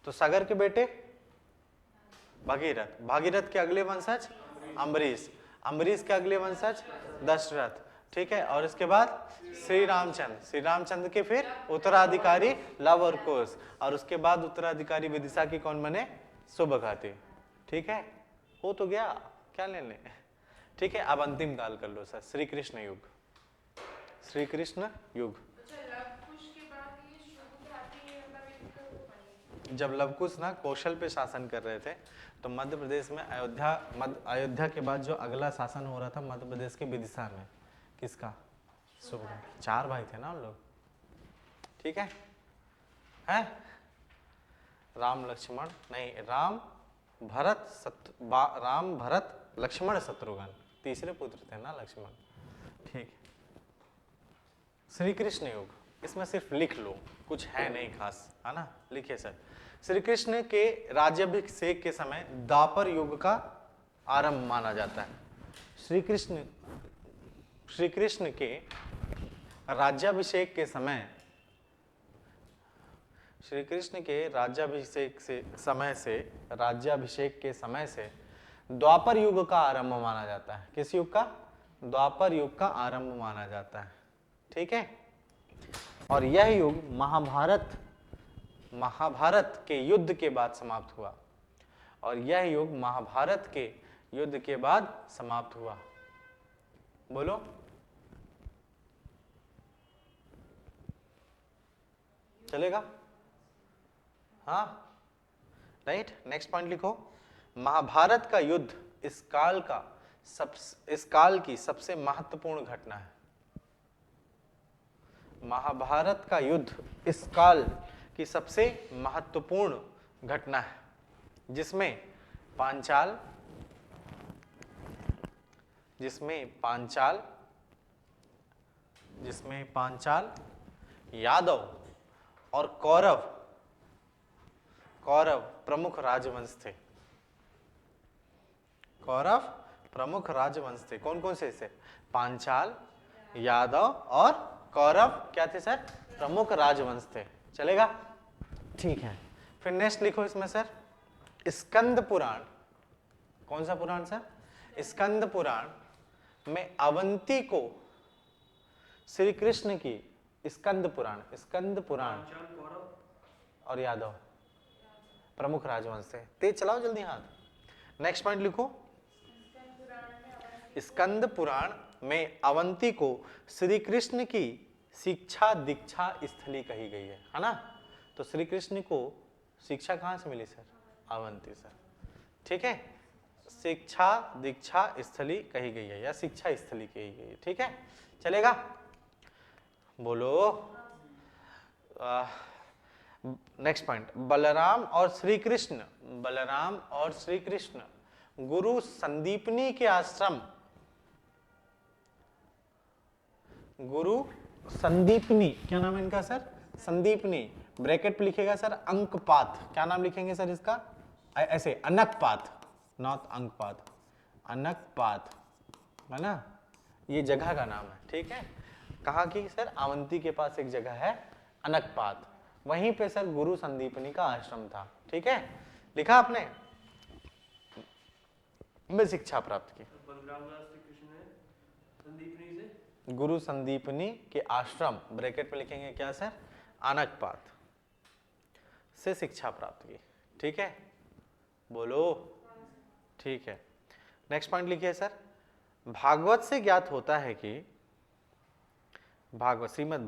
तो सागर के बेटे भगीरथ, भागीरथ के अगले वंशज अम्बरीश, अम्बरीश के अगले वंशज दशरथ, ठीक है। और इसके बाद श्री रामचंद्र, श्री रामचंद्र के फिर उत्तराधिकारी लव और कुश, और उसके बाद उत्तराधिकारी विदिशा की कौन बने? शुभघाती, ठीक है। हो तो गया, क्या लेने, ठीक है। अब अंतिम काल कर लो सर, श्री कृष्ण युग, श्री कृष्ण युग। जब लवकुश ना कौशल पे शासन कर रहे थे तो मध्य प्रदेश में अयोध्या के बाद जो अगला शासन हो रहा था मध्य प्रदेश के विदिशा में, किसका? शुभघाती। 4 भाई थे ना उन लोग, ठीक है। राम लक्ष्मण नहीं, राम भरत लक्ष्मण शत्रुघ्न, तीसरे पुत्र थे ना लक्ष्मण, ठीक है। श्री कृष्ण युग, इसमें सिर्फ लिख लो, कुछ है नहीं खास, है ना, लिखिए सर। श्री कृष्ण के राज्याभिषेक के समय द्वापर युग का आरंभ माना जाता है। श्री कृष्ण के राज्याभिषेक के समय, श्री कृष्ण के राज्याभिषेक के समय से द्वापर युग का आरंभ माना जाता है। किस युग का? द्वापर युग का आरंभ माना जाता है, ठीक है। और यह युग महाभारत के युद्ध के बाद समाप्त हुआ, और यह युग महाभारत के युद्ध के बाद समाप्त हुआ। बोलो, चलेगा? हाँ, राइट। नेक्स्ट पॉइंट लिखो। महाभारत का युद्ध इस काल की सबसे महत्वपूर्ण घटना है। महाभारत का युद्ध इस काल की सबसे महत्वपूर्ण घटना है, जिसमें पांचाल, यादव और कौरव प्रमुख राजवंश थे। कौरव प्रमुख राजवंश थे। कौन कौन से? पांचाल, यादव और कौरव क्या थे सर? प्रमुख राजवंश थे। चलेगा? ठीक है। फिर नेक्स्ट लिखो इसमें सर, स्कंद पुराण। कौन सा पुराण सर? स्कंद पुराण में अवंती को श्री कृष्ण की स्कंद पुराण और यादव प्रमुख राजवंश थे। तेज चलाओ जल्दी हाथ। नेक्स्ट पॉइंट लिखो, स्कंद पुराण में अवंती को श्री कृष्ण की शिक्षा दीक्षा स्थली कही गई है ना। तो श्री कृष्ण को शिक्षा कहां से मिली सर? अवंती सर, ठीक है। शिक्षा दीक्षा स्थली कही गई है या शिक्षा स्थली कही गई है, ठीक है। चलेगा? बोलो। नेक्स्ट पॉइंट, बलराम और श्री कृष्ण गुरु संदीपनी के आश्रम, गुरु संदीपनी, क्या नाम है इनका सर? संदीपनी, ब्रैकेट पे लिखेगा सर अंकपात। क्या नाम लिखेंगे सर इसका? ऐसे अनकपात, नॉट अंकपात, अनकपात है ना, ये जगह का नाम है, ठीक है। कहाँ की सर? अवंती के पास एक जगह है अनकपात, वहीं पे सर गुरु संदीपनी का आश्रम था, ठीक है। लिखा आपने? में शिक्षा प्राप्त की गुरु संदीपनी के आश्रम, ब्रैकेट पे लिखेंगे क्या सर? अनकपात से शिक्षा प्राप्त की, ठीक है। बोलो, ठीक है। नेक्स्ट पॉइंट लिखिए सर, भागवत से ज्ञात होता है कि श्रीमद्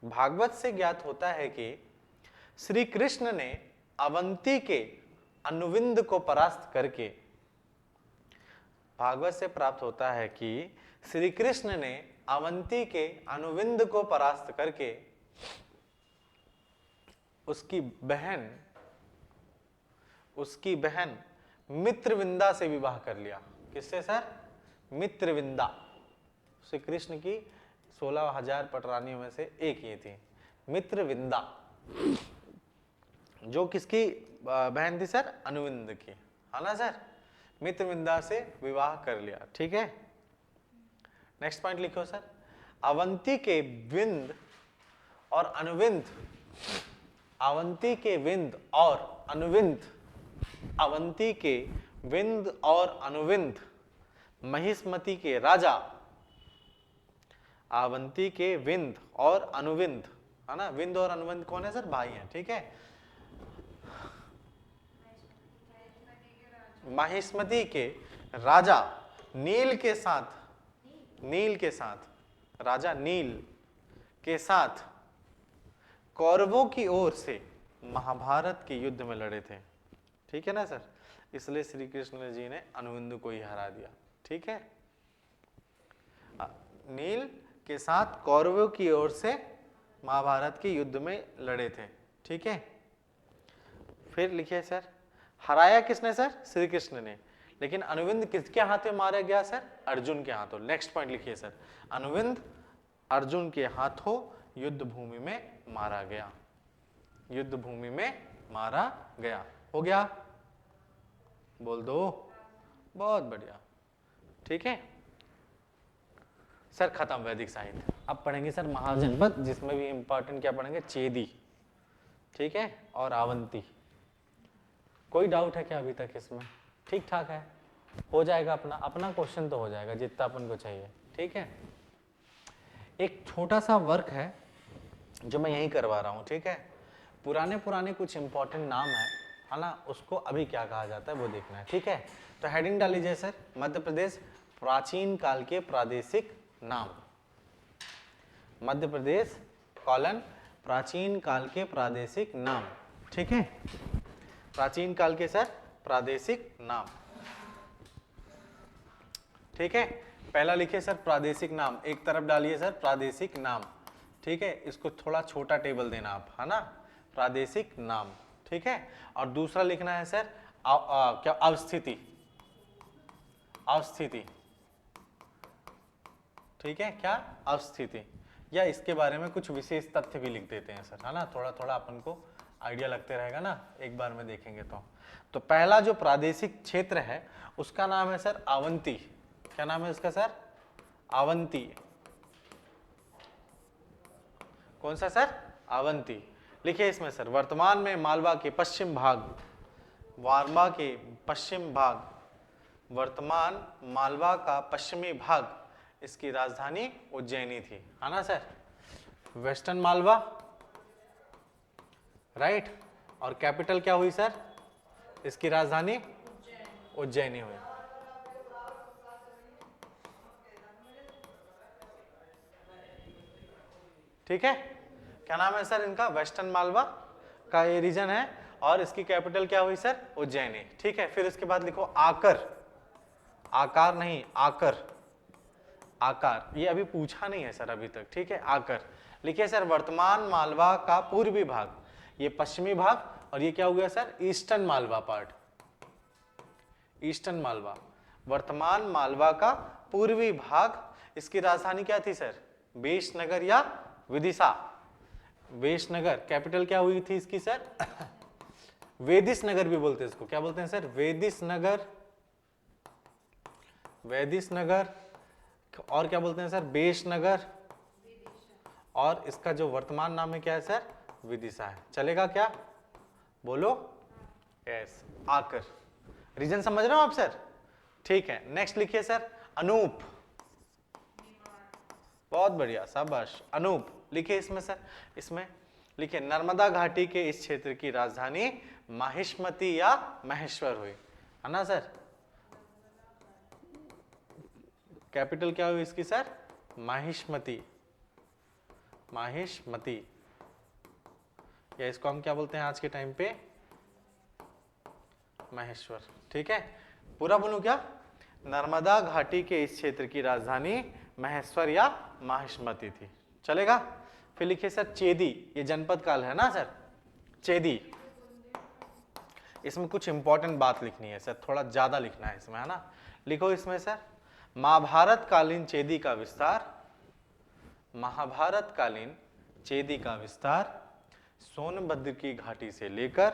भागवत से ज्ञात होता है कि श्री कृष्ण ने अवंती के अनुविंद को परास्त करके, भागवत से प्राप्त होता है कि श्री कृष्ण ने अवंती के अनुविंद को परास्त करके उसकी बहन मित्रविंदा से विवाह कर लिया। किससे सर? मित्रविंदा। श्री कृष्ण की 16,000 पटरानियों में से एक ये थी मित्रविंदा, जो किसकी बहन थी सर? अनुविंद की, है ना सर? मित्रविंदा से विवाह कर लिया। ठीक है, नेक्स्ट पॉइंट लिखो सर। अवंती के विंद और अनुविंद, अवंती के विंद और अनुविंद, अवंती के विंद और अनुविंद महिष्मती के राजा, अवंती के विंद और अनुविंद, है ना? विंद और अनुविंद कौन है सर? भाई हैं। ठीक है, महिष्मती के राजा नील के साथ, नील के साथ, राजा नील के साथ कौरवों की ओर से महाभारत के युद्ध में लड़े थे। ठीक है ना सर? इसलिए श्री कृष्ण जी ने अनुविंद को ही हरा दिया। ठीक है, नील के साथ कौरवों की ओर से महाभारत के युद्ध में लड़े थे। ठीक है, फिर लिखिए सर, हराया किसने सर? श्री कृष्ण ने। लेकिन अनुविंद किसके हाथ में मारा गया सर? अर्जुन के हाथों। नेक्स्ट पॉइंट लिखिए सर, अनुविंद अर्जुन के हाथों युद्ध भूमि में मारा गया, युद्ध भूमि में मारा गया। हो गया? बोल दो। बहुत बढ़िया। ठीक है सर, खत्म वैदिक साहित्य। अब पढ़ेंगे सर महाजनपद, जिसमें भी इंपॉर्टेंट क्या पढ़ेंगे? चेदी। ठीक है, और आवंती। कोई डाउट है क्या अभी तक इसमें? ठीक ठाक है, हो जाएगा। अपना अपना क्वेश्चन तो हो जाएगा जितना अपन को चाहिए। ठीक है, एक छोटा सा वर्क है जो मैं यहीं करवा रहा हूँ। ठीक है, पुराने कुछ इंपॉर्टेंट नाम है ना, उसको अभी क्या कहा जाता है वो देखना है। ठीक है, तो हेडिंग डाल लीजिए सर, मध्य प्रदेश प्राचीन काल के प्रादेशिक नाम। मध्य प्रदेश कॉलन प्राचीन काल के प्रादेशिक नाम। ठीक है, प्राचीन काल के सर प्रादेशिक नाम। ठीक है, पहला लिखिए सर प्रादेशिक नाम, एक तरफ डालिए सर प्रादेशिक नाम। ठीक है, इसको थोड़ा छोटा टेबल देना आप, है ना? प्रादेशिक नाम। ठीक है, और दूसरा लिखना है सर क्या? अवस्थिति, अवस्थिति। ठीक है, क्या? अवस्थिति, या इसके बारे में कुछ विशेष तथ्य भी लिख देते हैं सर, है ना? थोड़ा थोड़ा अपन को आइडिया लगते रहेगा ना, एक बार में देखेंगे तो पहला जो प्रादेशिक क्षेत्र है उसका नाम है सर अवंती। क्या नाम है उसका सर? अवंती। कौन सा सर? अवंती। लिखिए इसमें सर, वर्तमान में मालवा के पश्चिम भाग, वारवा के पश्चिम भाग, वर्तमान मालवा का पश्चिमी भाग, इसकी राजधानी उज्जैनी थी, है ना सर? Western Malwa, right. और कैपिटल क्या हुई सर? इसकी राजधानी उज्जैनी हुई। ठीक है, क्या नाम है सर इनका? वेस्टर्न मालवा का ये रीजन है, और इसकी कैपिटल क्या हुई सर? उज्जैनी। ठीक है, फिर उसके बाद लिखो आकर, आकार नहीं आकर, आकार ये अभी पूछा नहीं है सर अभी तक। ठीक है, आकर लिखिए सर, वर्तमान मालवा का पूर्वी भाग, ये पश्चिमी भाग, और ये क्या हो गया sir? Eastern Malwa part, eastern Malwa. वर्तमान मालवा का पूर्वी भाग, इसकी राजधानी क्या थी सर? वेशनगर या विदिशा। वेशनगर, कैपिटल क्या हुई थी इसकी सर? वेदिस नगर भी बोलते हैं इसको। क्या बोलते हैं सर? वेदिस नगर, वैदिस नगर, और क्या बोलते हैं सर? बेशनगर, और इसका जो वर्तमान नाम है क्या है सर? विदिशा है। चलेगा क्या? बोलो। यस, आकर। रीजन समझ रहे हो आप सर? ठीक है, नेक्स्ट लिखिए सर अनूप। बहुत बढ़िया, शाबाश। अनूप लिखिए इसमें सर, इसमें लिखिए नर्मदा घाटी के इस क्षेत्र की राजधानी माहिष्मती या महेश्वर हुई, है ना सर? कैपिटल क्या हुई इसकी सर? माहिष्मती, माहिष्मती, या इसको हम क्या बोलते हैं आज के टाइम पे? महेश्वर। ठीक है, पूरा बोलूं क्या? नर्मदा घाटी के इस क्षेत्र की राजधानी महेश्वर या माहिष्मति थी। चलेगा। फिर लिखिए सर चेदी, ये जनपद काल है ना सर, चेदी। इसमें कुछ इंपॉर्टेंट बात लिखनी है सर, थोड़ा ज्यादा लिखना है इसमें, है ना। लिखो इसमें सर, महाभारत कालीन चेदी का विस्तार, महाभारत कालीन चेदी का विस्तार सोनभद्र की घाटी से लेकर,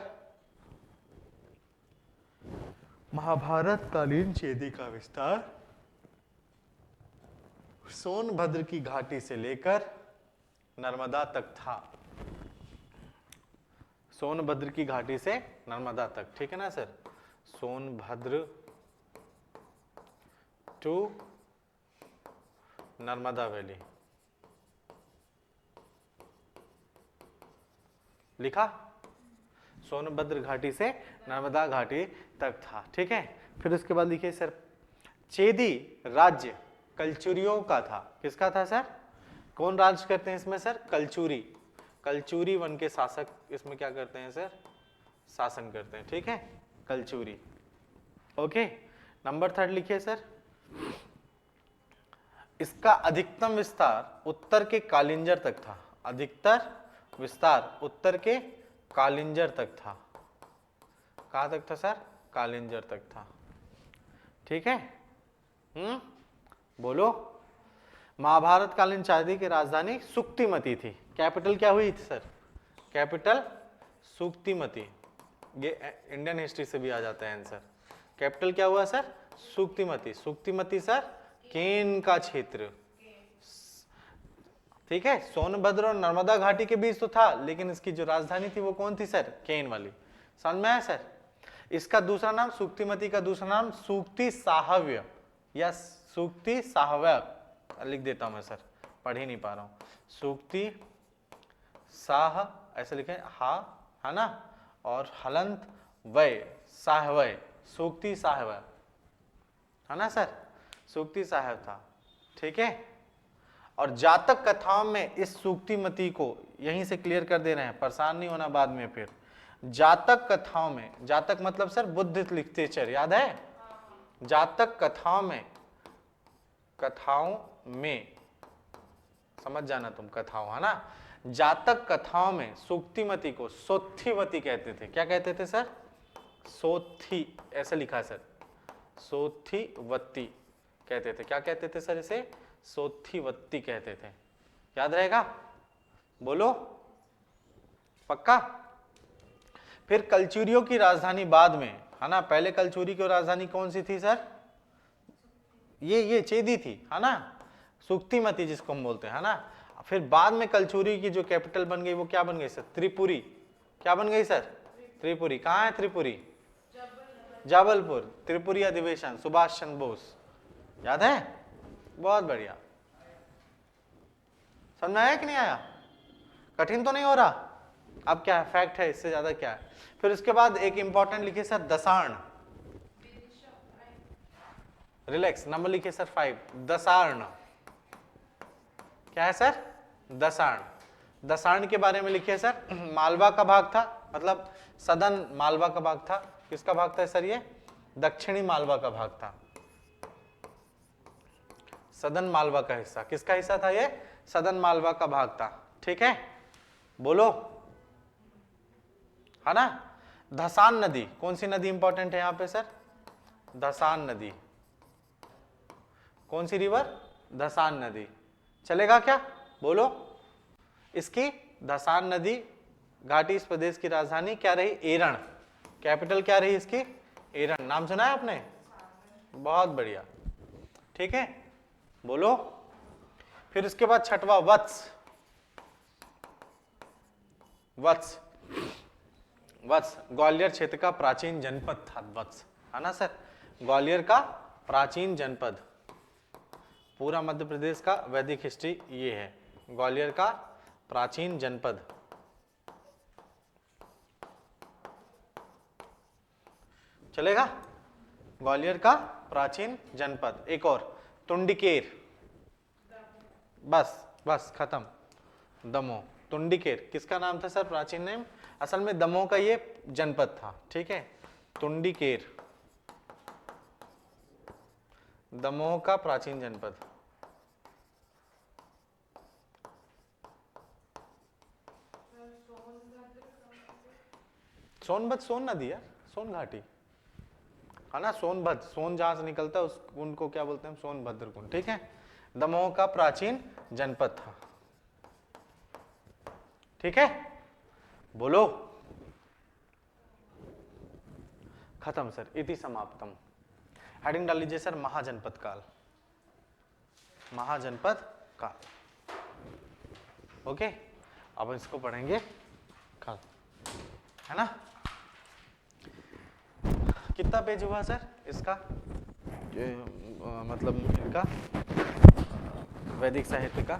महाभारत कालीन चेदी का विस्तार सोनभद्र की घाटी से लेकर नर्मदा तक था। सोनभद्र की घाटी से नर्मदा तक, ठीक है ना sir. Sonbhadra to Narmada valley, लिखा। सोनभद्र घाटी से नर्मदा घाटी तक था, ठीक है। फिर उसके बाद लिखिए सर, चेदी राज्य कलचुरियों का था। किसका था सर? कौन राज करते हैं इसमें सर? कलचुरी। कलचुरी वन के शासक इसमें क्या करते हैं सर? शासन करते हैं, ठीक है, कलचुरी। ओके। नंबर 3 लिखिए सर, इसका अधिकतम विस्तार उत्तर के कालिंजर तक था। अधिकतर विस्तार उत्तर के कालिंजर तक था। कहां तक था सर? कालिंजर तक था, ठीक है। बोलो। महाभारत कालीन चेदी की राजधानी सुक्तिमती थी। कैपिटल क्या हुई थी सर? कैपिटल सुक्तिमती। ये इंडियन हिस्ट्री से भी आ जाता है आंसर। कैपिटल क्या हुआ सर? सुक्तिमती। सुक्तिमती सर केन का क्षेत्र, ठीक है। सोनभद्र और नर्मदा घाटी के बीच तो था, लेकिन इसकी जो राजधानी थी वो कौन थी सर? केन वाली। समझ में आया सर? इसका दूसरा नाम, सुक्तिमती का दूसरा नाम सूक्ति साहव्य या सूक्ति साहव्य लिख देता हूं मैं सर, पढ़ ही नहीं पा रहा हूं। सूक्ति साह ऐसे लिखे, हा, है ना, और हलंत वय, साहवय, सूक्ति साहवय, है ना सर। सूक्ति साहव था, ठीक है। और जातक कथाओं में इस सूक्तिमती को यहीं से क्लियर कर दे रहे हैं, परेशान नहीं होना बाद में। फिर जातक कथाओं में, जातक मतलब सर बुद्धिस्ट लिटरेचर, याद है? जातक कथाओं में, कथाओं में, समझ जाना तुम, कथाओं, है ना। जातक कथाओं में सूक्तिमती को सोत्थीवती कहते थे। क्या कहते थे सर? सोत्थी, ऐसे लिखा सर, सोत्थीवती कहते थे। क्या कहते थे सर इसे? सोत्थीवती कहते थे। याद रहेगा? बोलो, पक्का। फिर कलचुरियों की राजधानी बाद में, है ना, पहले कलचुरी की राजधानी कौन सी थी सर? ये चेदी थी, है ना, सुक्तिमती जिसको हम बोलते हैं, है ना। फिर बाद में कलचुरी की जो कैपिटल बन गई वो क्या बन गई सर? त्रिपुरी। क्या बन गई सर? त्रिपुरी। कहाँ है त्रिपुरी? जबलपुर। त्रिपुरी अधिवेशन, सुभाष चंद्र बोस। याद है? बहुत बढ़िया। समझ में आया कि नहीं आया? कठिन तो नहीं हो रहा? अब क्या है, फैक्ट है, इससे ज्यादा क्या है। फिर उसके बाद एक इंपॉर्टेंट लिखिए सर, दसार्ण। रिलैक्स, नंबर लिखिए सर 5। दसार्ण क्या है सर? दसार्ण। दसार्ण के बारे में लिखिए सर, मालवा का भाग था, मतलब सदन मालवा का भाग था। किसका भाग था सर? ये दक्षिणी मालवा का भाग था। सदन मालवा का हिस्सा। किसका हिस्सा था ये? सदन मालवा का भाग था, ठीक है। बोलो, है ना। धसान नदी, कौन सी नदी इंपॉर्टेंट है यहां पे सर? धसान नदी। कौन सी रिवर? धसान नदी। चलेगा क्या? बोलो। इसकी धसान नदी घाटी इस प्रदेश की राजधानी क्या रही? एरण। कैपिटल क्या रही इसकी? एरण। नाम सुना है आपने? बहुत बढ़िया, ठीक है। बोलो। फिर उसके बाद छठवा, वत्स। वत्स, वत्स ग्वालियर क्षेत्र का प्राचीन जनपद था। वत्स, है ना सर, ग्वालियर का प्राचीन जनपद। पूरा मध्य प्रदेश का वैदिक हिस्ट्री ये है, ग्वालियर का प्राचीन जनपद। चलेगा? ग्वालियर का प्राचीन जनपद। एक और, तुंडिकेर। बस बस खत्म। दमोह। तुंडिकेर किसका नाम था सर? प्राचीन नेम। असल में दमोह का ये जनपद था, ठीक है। तुंडिकेर दमोह का प्राचीन जनपद। सोनभद्र सोन नदी है, सोन घाटी है ना, सोनभद्र, सोन जहां से निकलता है उस कुंड को क्या बोलते हैं, सोनभद्र कुंड, ठीक है। दमोह का प्राचीन जनपद था, ठीक है, बोलो। खत्म सर, इति समाप्तम। हेडिंग डाल लीजिए सर, महाजनपद काल, महाजनपद काल, ओके। अब इसको पढ़ेंगे कल, है ना। कितना पेज हुआ सर इसका, मतलब इनका वैदिक साहित्य का?